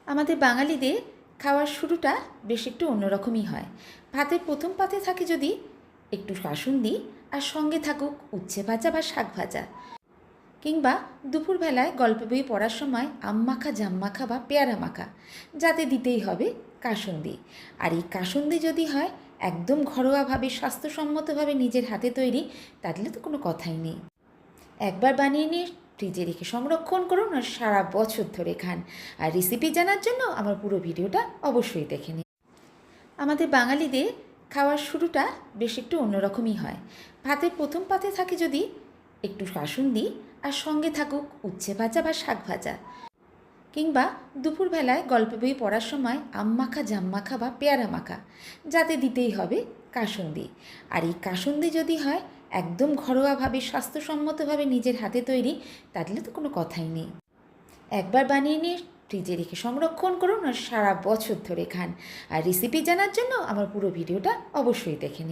আমাদের বাঙালিদের খাওয়ার শুরুটা বেশ একটু অন্যরকমই হয়। ভাতের প্রথম পাতে থাকে যদি একটু কাসুন্দি আর সঙ্গে থাকুক উচ্ছে ভাজা বা শাক ভাজা, কিংবা দুপুরবেলায় গল্প বই পড়ার সময় আম মাখা, জাম মাখা বা পেয়ারা মাখা, যাতে দিতেই হবে কাসুন্দি। আর এই কাসুন্দি যদি হয় একদম ঘরোয়াভাবে, স্বাস্থ্যসম্মতভাবে নিজের হাতে তৈরি, তাহলে তো কোনো কথাই নেই। একবার বানিয়ে নিয়ে ফ্রিজে রেখে সংরক্ষণ করুন আর সারা বছর ধরে খান। আর রেসিপি জানার জন্য আমার পুরো ভিডিওটা অবশ্যই দেখে নিন। আমাদের বাঙালিদের খাওয়ার শুরুটা বেশ একটু অন্যরকমই হয়। ভাতের প্রথম পাতে থাকে যদি একটু কাসুন্দি আর সঙ্গে থাকুক উচ্ছে ভাজা বা শাক ভাজা, কিংবা দুপুরবেলায় গল্প বই পড়ার সময় আম মাখা, জাম মাখা বা পেয়ারা মাখা, যাতে দিতেই হবে কাসুন্দি। আর এই কাসুন্দি যদি হয় একদম ঘরোয়াভাবে, স্বাস্থ্যসম্মতভাবে নিজের হাতে তৈরি, তাহলে তো কোনো কথাই নেই। একবার বানিয়ে নিয়ে ফ্রিজে রেখে সংরক্ষণ করুন আর সারা বছর ধরে খান। আর রেসিপি জানার জন্য আমার পুরো ভিডিওটা অবশ্যই দেখে নিন।